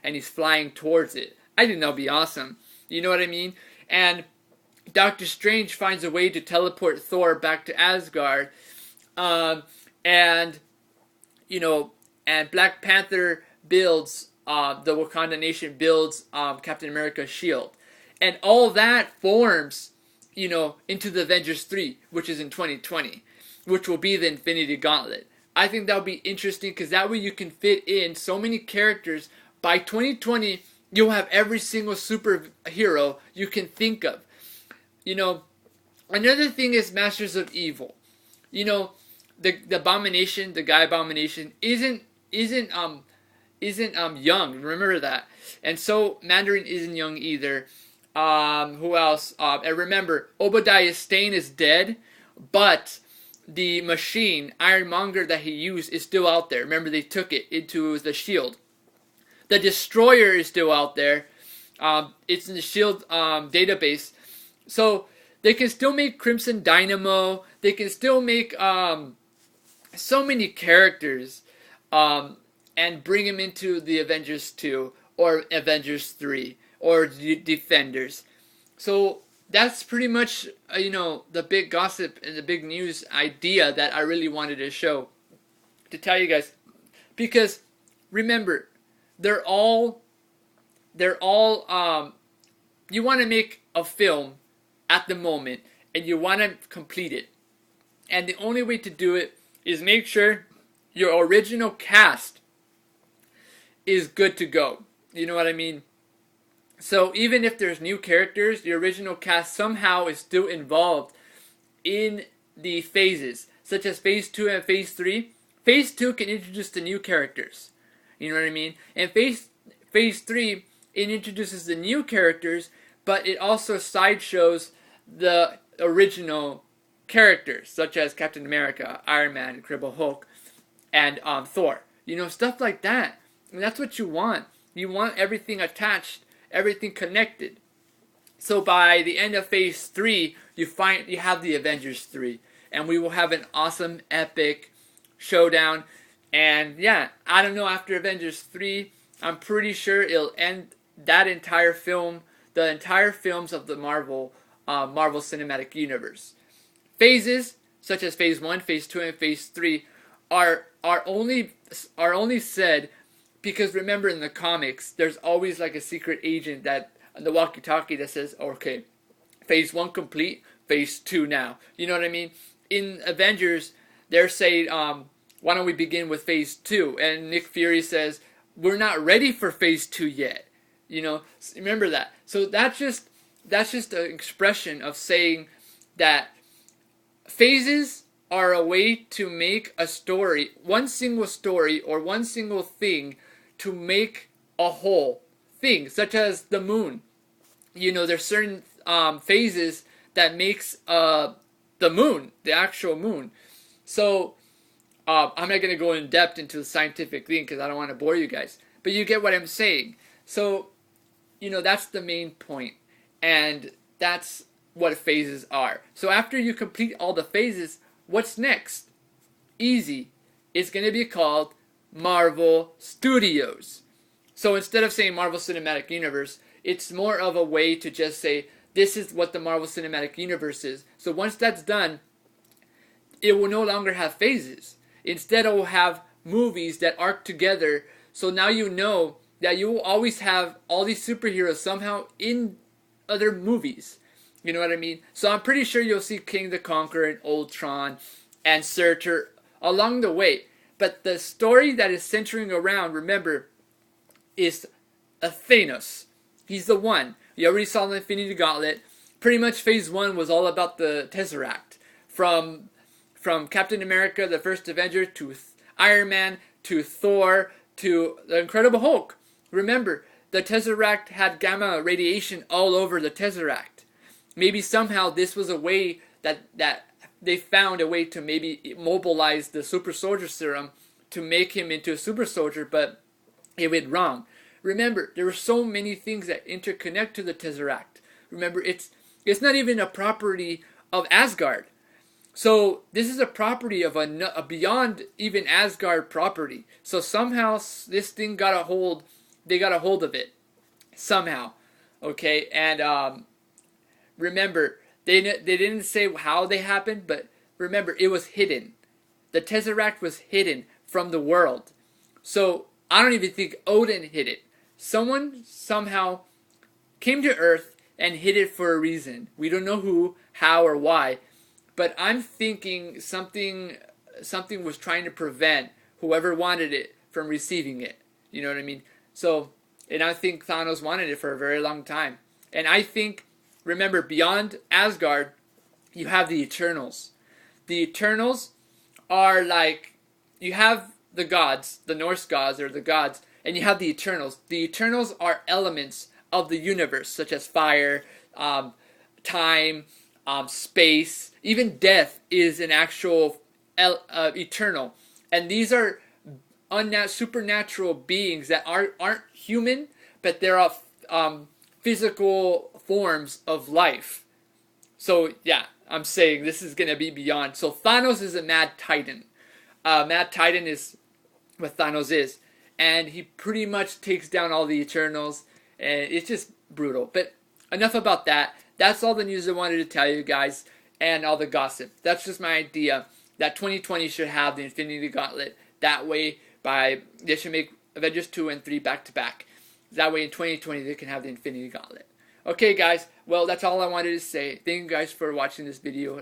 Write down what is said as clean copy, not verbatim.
and he's flying towards it. I think that'll be awesome. You know what I mean? And Doctor Strange finds a way to teleport Thor back to Asgard, and you know, and Black Panther builds the Wakanda Nation builds Captain America's shield, and all that forms, you know, into the Avengers 3, which is in 2020, which will be the Infinity Gauntlet. I think that'll be interesting because that way you can fit in so many characters. By 2020, you'll have every single superhero you can think of. You know, another thing is Masters of Evil. You know, the Abomination, the guy Abomination, isn't young. Remember that. And so Mandarin isn't young either. Who else? And remember, Obadiah Stane is dead, but the machine, Ironmonger, that he used is still out there. Remember, they took it into the Shield. The Destroyer is still out there. It's in the Shield database. So they can still make Crimson Dynamo. They can still make so many characters and bring them into the Avengers 2 or Avengers 3 or Defenders. So that's pretty much, you know, the big gossip and the big news idea that I really wanted to show, to tell you guys. Because remember, they're all you want to make a film at the moment and you want to complete it. And the only way to do it is make sure your original cast is good to go. You know what I mean? So even if there's new characters, the original cast somehow is still involved in the phases, such as Phase 2 and Phase 3. Phase 2 can introduce the new characters. You know what I mean? And Phase 3, it introduces the new characters, but it also sideshows the original characters, such as Captain America, Iron Man, Incredible Hulk, and Thor. You know, stuff like that. And that's what you want. You want everything attached, everything connected. So by the end of Phase 3, you have the Avengers 3, and we will have an awesome, epic showdown. And yeah, I don't know, after Avengers 3, I'm pretty sure it'll end that entire film, the entire films of the Marvel Cinematic Universe. Phases, such as Phase 1, Phase 2, and Phase 3, are only said because, remember, in the comics, there's always like a secret agent that on the walkie-talkie that says, okay, Phase 1 complete, Phase 2 now. You know what I mean? In Avengers, they're saying, why don't we begin with Phase 2? And Nick Fury says, we're not ready for Phase 2 yet. You know, remember that. So that's just an expression of saying that phases are a way to make a story, one single story or one single thing, to make a whole thing, such as the moon. You know, there's certain phases that makes the moon, the actual moon. So I'm not going to go in depth into the scientific thing because I don't want to bore you guys. But you get what I'm saying. So, you know, that's the main point. And that's what phases are. So after you complete all the phases, what's next? Easy. It's going to be called Marvel Studios. So instead of saying Marvel Cinematic Universe, it's more of a way to just say, this is what the Marvel Cinematic Universe is. So once that's done, it will no longer have phases. Instead, it will have movies that arc together. So now you know that you will always have all these superheroes somehow in other movies. You know what I mean? So I'm pretty sure you'll see King the Conqueror and Ultron and Surtur along the way. But the story that is centering around, remember, is Thanos. He's the one. You already saw the Infinity Gauntlet. Pretty much Phase 1 was all about the Tesseract. From Captain America, the first Avenger, to Iron Man, to Thor, to the Incredible Hulk. Remember, the Tesseract had gamma radiation all over the Tesseract. Maybe somehow this was a way that they found a way to maybe mobilize the super soldier serum to make him into a super soldier, but it went wrong. Remember, there were so many things that interconnect to the Tesseract. Remember, it's not even a property of Asgard. So this is a property of a beyond even Asgard property. So somehow this thing got a hold they got a hold of it somehow. Okay, and remember, they didn't say how they happened, but remember, it was hidden. The Tesseract was hidden from the world. So I don't even think Odin hid it. Someone somehow came to Earth and hid it for a reason. We don't know who, how, or why. But I'm thinking something was trying to prevent whoever wanted it from receiving it. You know what I mean? So, and I think Thanos wanted it for a very long time. And I think, remember, beyond Asgard, you have the Eternals. The Eternals are like, you have the gods, the Norse gods, or the gods, and you have the Eternals. The Eternals are elements of the universe, such as fire, time, space, even death is an actual eternal. And these are supernatural beings that aren't human, but they're physical forms of life. So yeah, I'm saying this is going to be beyond. So Thanos is a mad titan. Mad Titan is what Thanos is. And he pretty much takes down all the Eternals. And it's just brutal. But enough about that. That's all the news I wanted to tell you guys. And all the gossip. That's just my idea. That 2020 should have the Infinity Gauntlet. That way, they should make Avengers 2 and 3 back to back. That way in 2020 they can have the Infinity Gauntlet. Okay guys, well that's all I wanted to say. Thank you guys for watching this video.